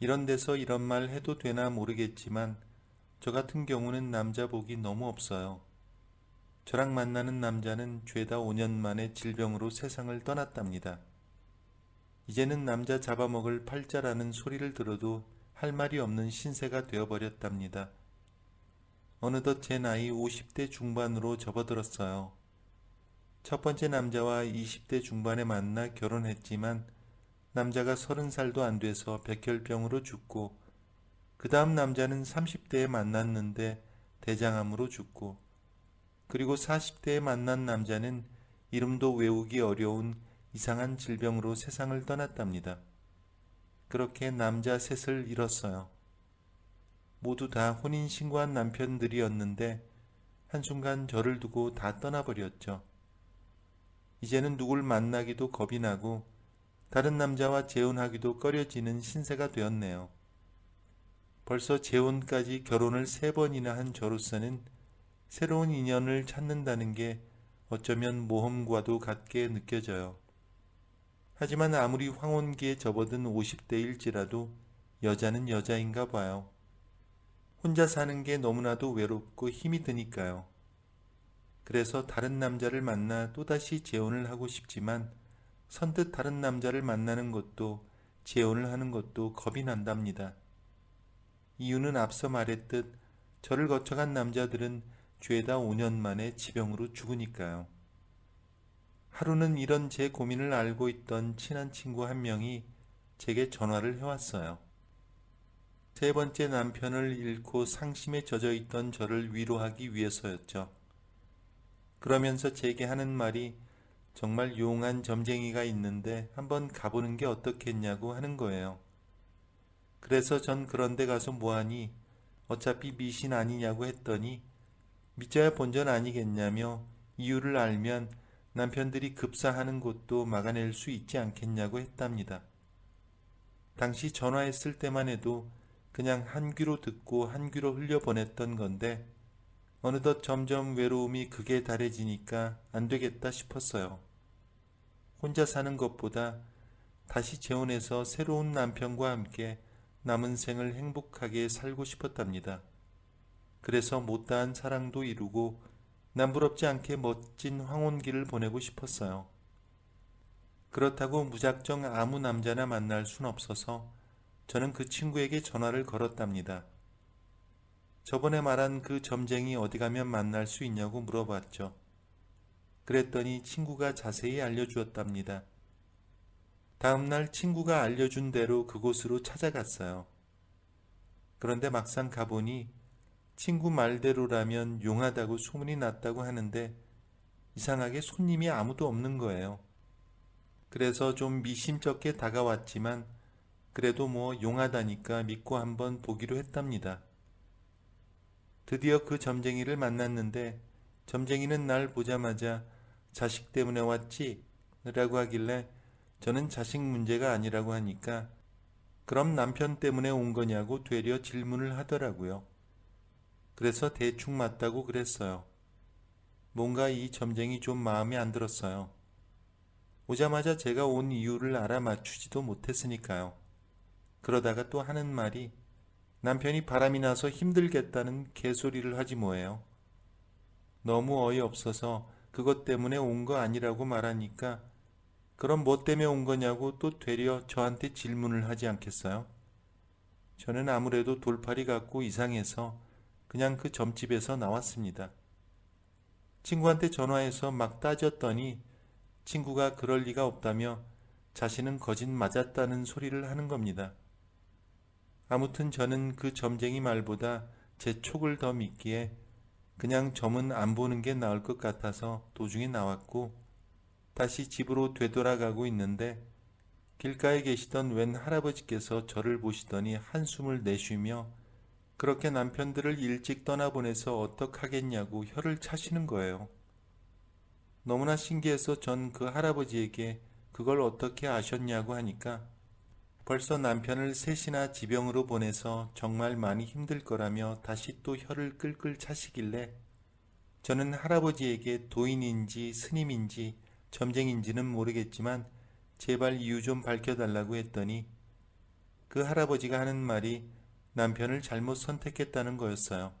이런 데서 이런 말 해도 되나 모르겠지만 저 같은 경우는 남자 복이 너무 없어요. 저랑 만나는 남자는 죄다 5년 만에 질병으로 세상을 떠났답니다. 이제는 남자 잡아먹을 팔자라는 소리를 들어도 할 말이 없는 신세가 되어버렸답니다. 어느덧 제 나이 50대 중반으로 접어들었어요. 첫 번째 남자와 20대 중반에 만나 결혼했지만 남자가 30살도 안 돼서 백혈병으로 죽고, 그 다음 남자는 30대에 만났는데 대장암으로 죽고, 그리고 40대에 만난 남자는 이름도 외우기 어려운 이상한 질병으로 세상을 떠났답니다. 그렇게 남자 셋을 잃었어요. 모두 다 혼인신고한 남편들이었는데 한순간 저를 두고 다 떠나버렸죠. 이제는 누굴 만나기도 겁이 나고 다른 남자와 재혼하기도 꺼려지는 신세가 되었네요. 벌써 재혼까지 결혼을 3번이나 한 저로서는 새로운 인연을 찾는다는 게 어쩌면 모험과도 같게 느껴져요. 하지만 아무리 황혼기에 접어든 50대일지라도 여자는 여자인가 봐요. 혼자 사는 게 너무나도 외롭고 힘이 드니까요. 그래서 다른 남자를 만나 또다시 재혼을 하고 싶지만 선뜻 다른 남자를 만나는 것도 재혼을 하는 것도 겁이 난답니다. 이유는 앞서 말했듯 저를 거쳐간 남자들은 죄다 5년 만에 지병으로 죽으니까요. 하루는 이런 제 고민을 알고 있던 친한 친구 한 명이 제게 전화를 해왔어요. 3번째 남편을 잃고 상심에 젖어 있던 저를 위로하기 위해서였죠. 그러면서 제게 하는 말이 정말 용한 점쟁이가 있는데 한번 가보는 게 어떻겠냐고 하는 거예요. 그래서 전 그런데 가서 뭐하니, 어차피 미신 아니냐고 했더니 믿져야 본전 아니겠냐며 이유를 알면 남편들이 급사하는 곳도 막아낼 수 있지 않겠냐고 했답니다. 당시 전화했을 때만 해도 그냥 한 귀로 듣고 한 귀로 흘려보냈던 건데 어느덧 점점 외로움이 극에 달해지니까 안 되겠다 싶었어요. 혼자 사는 것보다 다시 재혼해서 새로운 남편과 함께 남은 생을 행복하게 살고 싶었답니다. 그래서 못다한 사랑도 이루고 남부럽지 않게 멋진 황혼기를 보내고 싶었어요. 그렇다고 무작정 아무 남자나 만날 순 없어서 저는 그 친구에게 전화를 걸었답니다. 저번에 말한 그 점쟁이 어디 가면 만날 수 있냐고 물어봤죠. 그랬더니 친구가 자세히 알려주었답니다. 다음날 친구가 알려준 대로 그곳으로 찾아갔어요. 그런데 막상 가보니 친구 말대로라면 용하다고 소문이 났다고 하는데 이상하게 손님이 아무도 없는 거예요. 그래서 좀 미심쩍게 다가왔지만 그래도 뭐 용하다니까 믿고 한번 보기로 했답니다. 드디어 그 점쟁이를 만났는데 점쟁이는 날 보자마자 자식 때문에 왔지? 라고 하길래 저는 자식 문제가 아니라고 하니까 그럼 남편 때문에 온 거냐고 되려 질문을 하더라고요. 그래서 대충 맞다고 그랬어요. 뭔가 이 점쟁이 좀 마음에 안 들었어요. 오자마자 제가 온 이유를 알아맞추지도 못했으니까요. 그러다가 또 하는 말이 남편이 바람이 나서 힘들겠다는 개소리를 하지 뭐예요. 너무 어이없어서 그것 때문에 온 거 아니라고 말하니까 그럼 뭐 때문에 온 거냐고 또 되려 저한테 질문을 하지 않겠어요? 저는 아무래도 돌팔이 같고 이상해서 그냥 그 점집에서 나왔습니다. 친구한테 전화해서 막 따졌더니 친구가 그럴 리가 없다며 자신은 거짓 맞았다는 소리를 하는 겁니다. 아무튼 저는 그 점쟁이 말보다 제 촉을 더 믿기에 그냥 점은 안 보는 게 나을 것 같아서 도중에 나왔고 다시 집으로 되돌아가고 있는데 길가에 계시던 웬 할아버지께서 저를 보시더니 한숨을 내쉬며 그렇게 남편들을 일찍 떠나보내서 어떡하겠냐고 혀를 차시는 거예요. 너무나 신기해서 전 그 할아버지에게 그걸 어떻게 아셨냐고 하니까 벌써 남편을 셋이나 지병으로 보내서 정말 많이 힘들 거라며 다시 또 혀를 끌끌 차시길래 저는 할아버지에게 도인인지 스님인지 점쟁인지는 모르겠지만 제발 이유 좀 밝혀달라고 했더니 그 할아버지가 하는 말이 남편을 잘못 선택했다는 거였어요.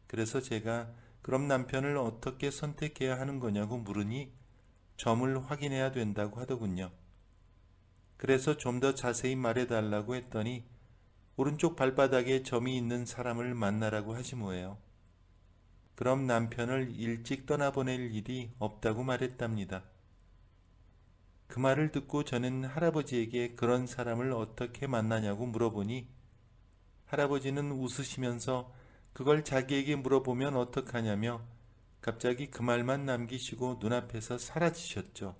그래서 제가 그럼 남편을 어떻게 선택해야 하는 거냐고 물으니 점을 확인해야 된다고 하더군요. 그래서 좀 더 자세히 말해달라고 했더니 오른쪽 발바닥에 점이 있는 사람을 만나라고 하지 뭐예요. 그럼 남편을 일찍 떠나보낼 일이 없다고 말했답니다. 그 말을 듣고 저는 할아버지에게 그런 사람을 어떻게 만나냐고 물어보니 할아버지는 웃으시면서 그걸 자기에게 물어보면 어떡하냐며 갑자기 그 말만 남기시고 눈앞에서 사라지셨죠.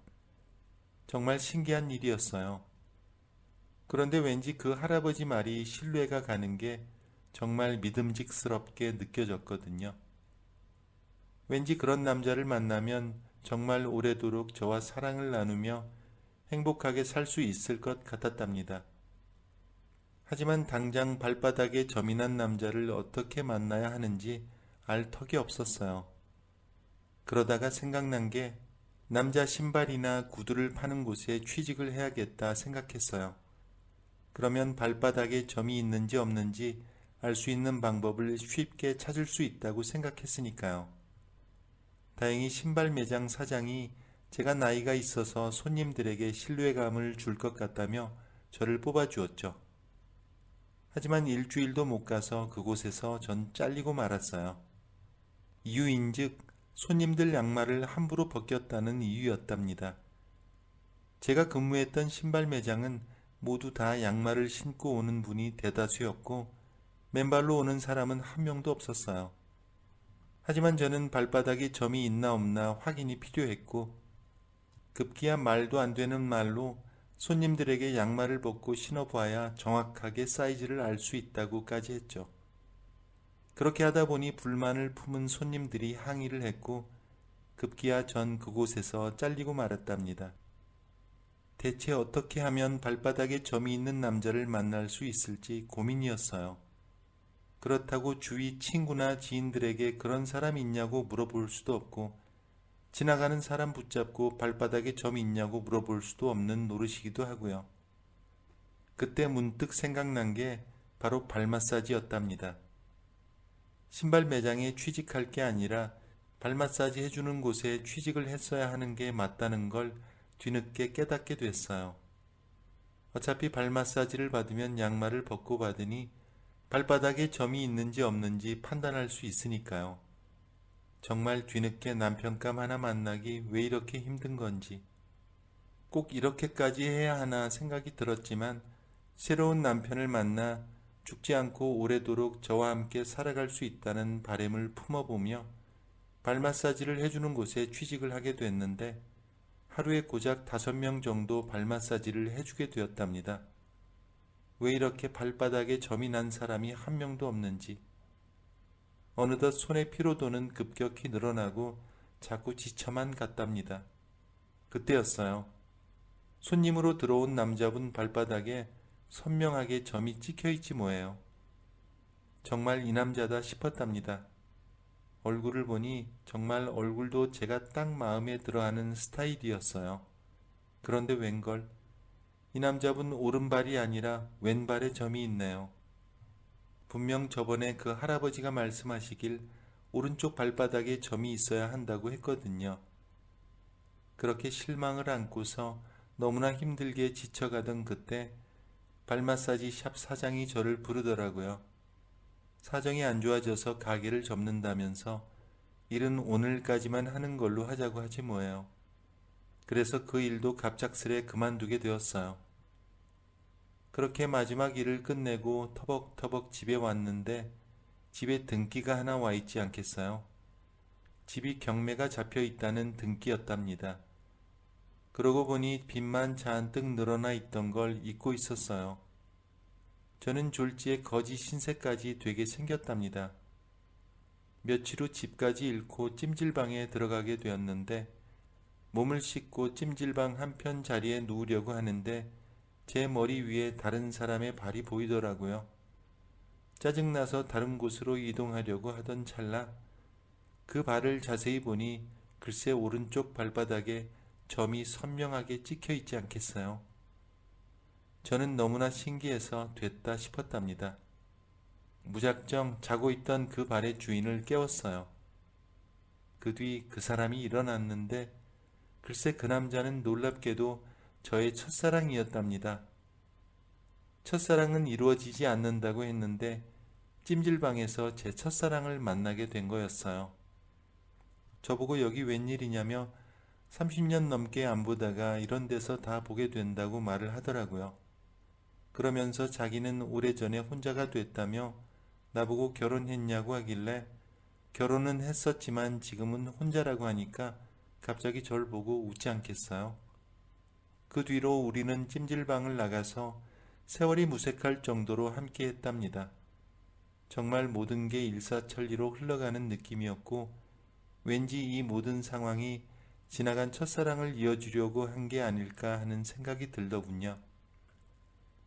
정말 신기한 일이었어요. 그런데 왠지 그 할아버지 말이 신뢰가 가는 게 정말 믿음직스럽게 느껴졌거든요. 왠지 그런 남자를 만나면 정말 오래도록 저와 사랑을 나누며 행복하게 살 수 있을 것 같았답니다. 하지만 당장 발바닥에 점이 난 남자를 어떻게 만나야 하는지 알 턱이 없었어요. 그러다가 생각난 게 남자 신발이나 구두를 파는 곳에 취직을 해야겠다 생각했어요. 그러면 발바닥에 점이 있는지 없는지 알 수 있는 방법을 쉽게 찾을 수 있다고 생각했으니까요. 다행히 신발 매장 사장이 제가 나이가 있어서 손님들에게 신뢰감을 줄 것 같다며 저를 뽑아주었죠. 하지만 일주일도 못 가서 그곳에서 전 잘리고 말았어요. 이유인즉 손님들 양말을 함부로 벗겼다는 이유였답니다. 제가 근무했던 신발 매장은 모두 다 양말을 신고 오는 분이 대다수였고 맨발로 오는 사람은 한 명도 없었어요. 하지만 저는 발바닥에 점이 있나 없나 확인이 필요했고 급기야 말도 안 되는 말로 손님들에게 양말을 벗고 신어봐야 정확하게 사이즈를 알 수 있다고까지 했죠. 그렇게 하다 보니 불만을 품은 손님들이 항의를 했고 급기야 전 그곳에서 잘리고 말았답니다. 대체 어떻게 하면 발바닥에 점이 있는 남자를 만날 수 있을지 고민이었어요. 그렇다고 주위 친구나 지인들에게 그런 사람이 있냐고 물어볼 수도 없고 지나가는 사람 붙잡고 발바닥에 점이 있냐고 물어볼 수도 없는 노릇이기도 하고요. 그때 문득 생각난 게 바로 발 마사지였답니다. 신발 매장에 취직할 게 아니라 발 마사지 해주는 곳에 취직을 했어야 하는 게 맞다는 걸 뒤늦게 깨닫게 됐어요. 어차피 발 마사지를 받으면 양말을 벗고 받으니 발바닥에 점이 있는지 없는지 판단할 수 있으니까요. 정말 뒤늦게 남편감 하나 만나기 왜 이렇게 힘든 건지 꼭 이렇게까지 해야 하나 생각이 들었지만 새로운 남편을 만나 죽지 않고 오래도록 저와 함께 살아갈 수 있다는 바람을 품어보며 발 마사지를 해주는 곳에 취직을 하게 됐는데 하루에 고작 5명 정도 발 마사지를 해주게 되었답니다. 왜 이렇게 발바닥에 점이 난 사람이 한 명도 없는지 어느덧 손의 피로도는 급격히 늘어나고 자꾸 지쳐만 갔답니다. 그때였어요. 손님으로 들어온 남자분 발바닥에 선명하게 점이 찍혀있지 뭐예요. 정말 이 남자다 싶었답니다. 얼굴을 보니 정말 얼굴도 제가 딱 마음에 들어하는 스타일이었어요. 그런데 웬걸 이 남자분 오른발이 아니라 왼발에 점이 있네요. 분명 저번에 그 할아버지가 말씀하시길 오른쪽 발바닥에 점이 있어야 한다고 했거든요. 그렇게 실망을 안고서 너무나 힘들게 지쳐가던 그때 발 마사지 샵 사장이 저를 부르더라고요. 사정이 안 좋아져서 가게를 접는다면서 일은 오늘까지만 하는 걸로 하자고 하지 뭐예요. 그래서 그 일도 갑작스레 그만두게 되었어요. 그렇게 마지막 일을 끝내고 터벅터벅 집에 왔는데 집에 등기가 하나 와 있지 않겠어요? 집이 경매가 잡혀 있다는 등기였답니다. 그러고 보니 빚만 잔뜩 늘어나 있던 걸 잊고 있었어요. 저는 졸지에 거지 신세까지 되게 생겼답니다. 며칠 후 집까지 잃고 찜질방에 들어가게 되었는데 몸을 씻고 찜질방 한편 자리에 누우려고 하는데 제 머리 위에 다른 사람의 발이 보이더라고요. 짜증나서 다른 곳으로 이동하려고 하던 찰나 그 발을 자세히 보니 글쎄 오른쪽 발바닥에 점이 선명하게 찍혀 있지 않겠어요. 저는 너무나 신기해서 됐다 싶었답니다. 무작정 자고 있던 그 발의 주인을 깨웠어요. 그 뒤 그 사람이 일어났는데 글쎄 그 남자는 놀랍게도 저의 첫사랑이었답니다. 첫사랑은 이루어지지 않는다고 했는데 찜질방에서 제 첫사랑을 만나게 된 거였어요. 저보고 여기 웬일이냐며 30년 넘게 안 보다가 이런 데서 다 보게 된다고 말을 하더라고요. 그러면서 자기는 오래전에 혼자가 됐다며 나보고 결혼했냐고 하길래 결혼은 했었지만 지금은 혼자라고 하니까 갑자기 절 보고 웃지 않겠어요? 그 뒤로 우리는 찜질방을 나가서 세월이 무색할 정도로 함께 했답니다. 정말 모든 게 일사천리로 흘러가는 느낌이었고 왠지 이 모든 상황이 지나간 첫사랑을 이어주려고 한 게 아닐까 하는 생각이 들더군요.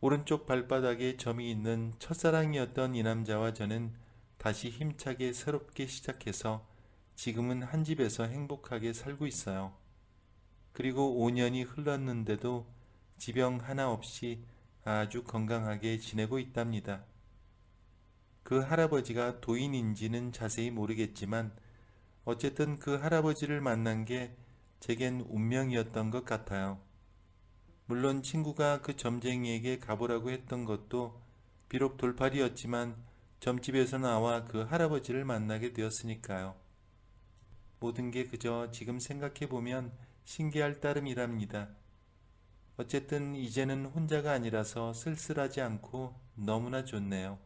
오른쪽 발바닥에 점이 있는 첫사랑이었던 이 남자와 저는 다시 힘차게 새롭게 시작해서 지금은 한 집에서 행복하게 살고 있어요. 그리고 5년이 흘렀는데도 지병 하나 없이 아주 건강하게 지내고 있답니다. 그 할아버지가 도인인지는 자세히 모르겠지만 어쨌든 그 할아버지를 만난 게 제겐 운명이었던 것 같아요. 물론 친구가 그 점쟁이에게 가보라고 했던 것도 비록 돌팔이였지만 점집에서 나와 그 할아버지를 만나게 되었으니까요. 모든 게 그저 지금 생각해보면 신기할 따름이랍니다. 어쨌든 이제는 혼자가 아니라서 쓸쓸하지 않고 너무나 좋네요.